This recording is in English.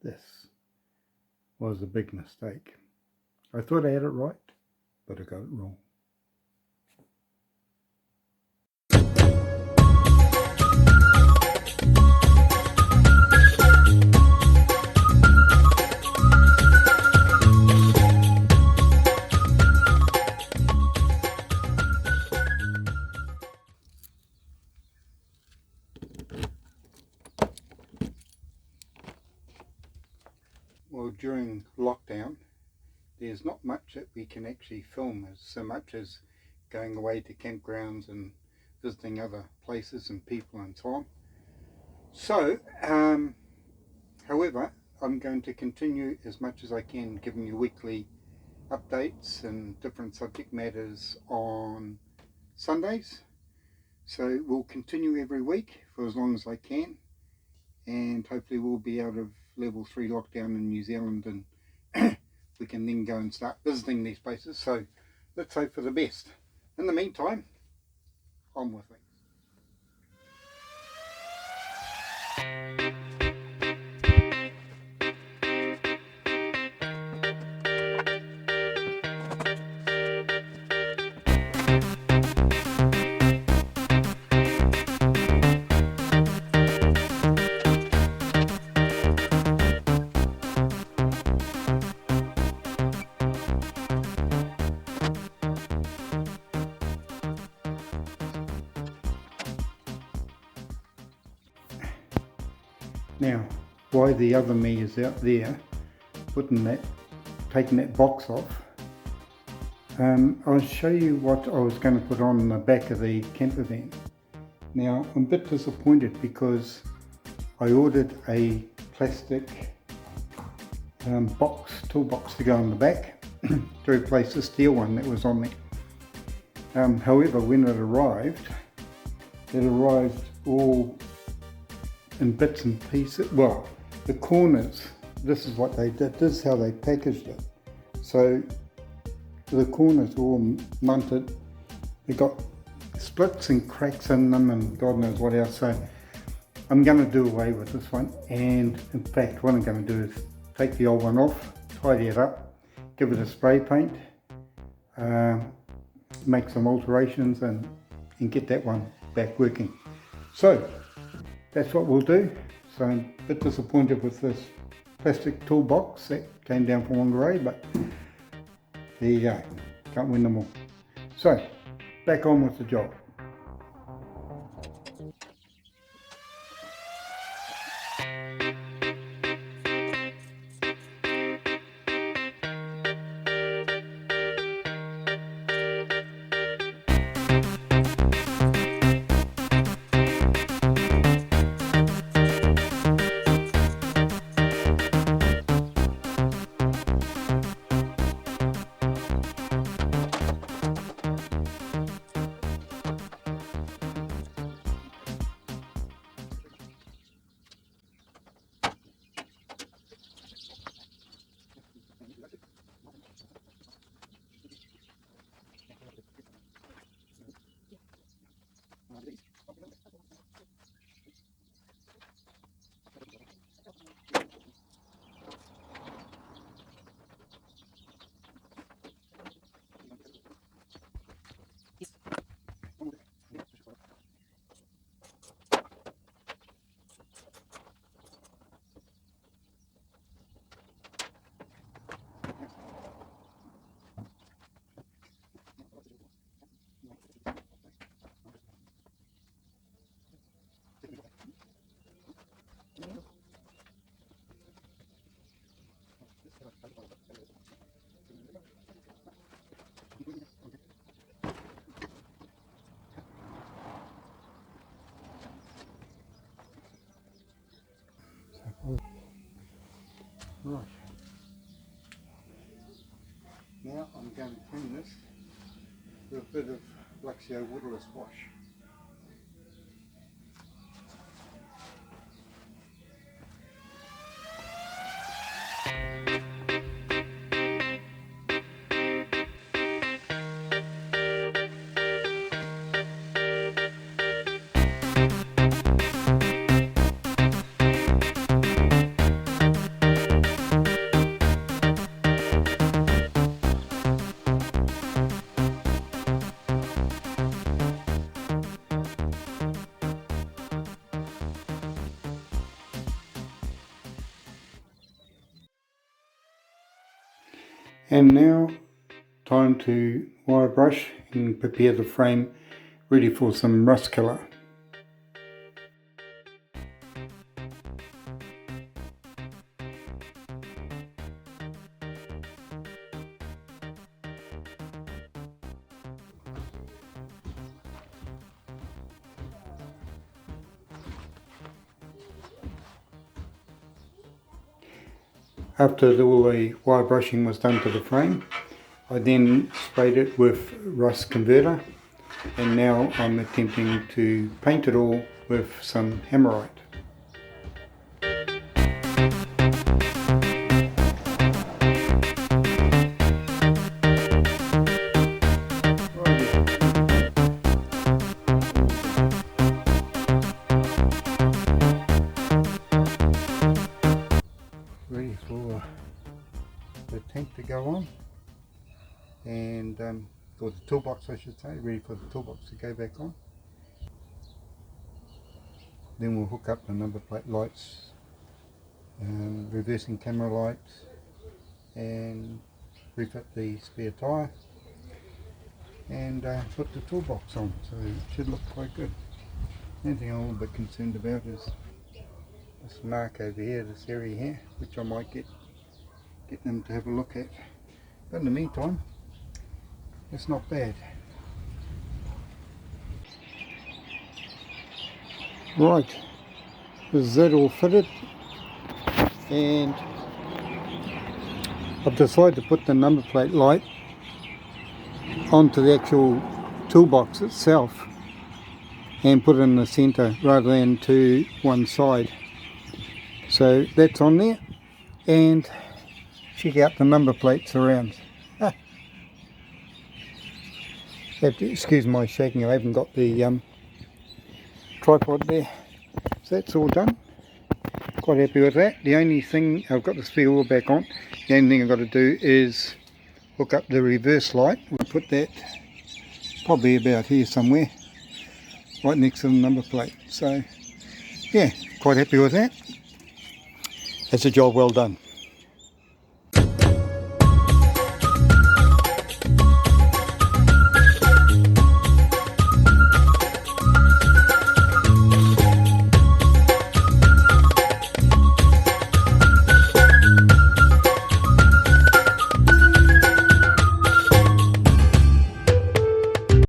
This was a big mistake. I thought I had it right, but I got it wrong. Well, during lockdown, there's not much that we can actually film as so much as going away to campgrounds and visiting other places and people and so on. So, however, I'm going to continue as much as I can giving you weekly updates and different subject matters on Sundays. So we'll continue every week for as long as I can, and hopefully we'll be out of level 3 lockdown in New Zealand, and we can then go and start visiting these places. So let's hope for the best. In the meantime, on with things. Now, why the other me is out there taking that box off, I'll show you what I was going to put on the back of the camper van. Now, I'm a bit disappointed because I ordered a plastic toolbox to go on the back to replace the steel one that was on there. However, when it arrived all in bits and pieces. Well, the corners, this is what they did, this is how they packaged it. So the corners were all munted, they got splits and cracks in them and God knows what else. So I'm going to do away with this one, and in fact what I'm going to do is take the old one off, tidy it up, give it a spray paint, make some alterations and get that one back working. So that's what we'll do. So I'm a bit disappointed with this plastic toolbox that came down from Whangarei, but there you go, can't win them all. So back on with the job. Right. Now I'm going to clean this with a bit of Luxio waterless wash. And now time to wire brush and prepare the frame ready for some rust colour. After all the wire brushing was done to the frame, I then sprayed it with rust converter, and now I'm attempting to paint it all with some hammerite. Ready for the tank to go on, and or the toolbox I should say, ready for the toolbox to go back on. Then we'll hook up the number plate lights, reversing camera lights, and refit the spare tyre, and put the toolbox on, so it should look quite good. The only thing I'm a little bit concerned about is this mark over here, this area here, which I might get them to have a look at. But in the meantime, it's not bad. Right, is that all fitted? And I've decided to put the number plate light onto the actual toolbox itself and put it in the centre rather than to one side. So that's on there, and check out the number plates around. Have to excuse my shaking, I haven't got the tripod there. So that's all done. Quite happy with that. The only thing, I've got the spare wheel back on, the only thing I've got to do is hook up the reverse light. We'll put that probably about here somewhere, right next to the number plate. So yeah, quite happy with that. That's a job well done.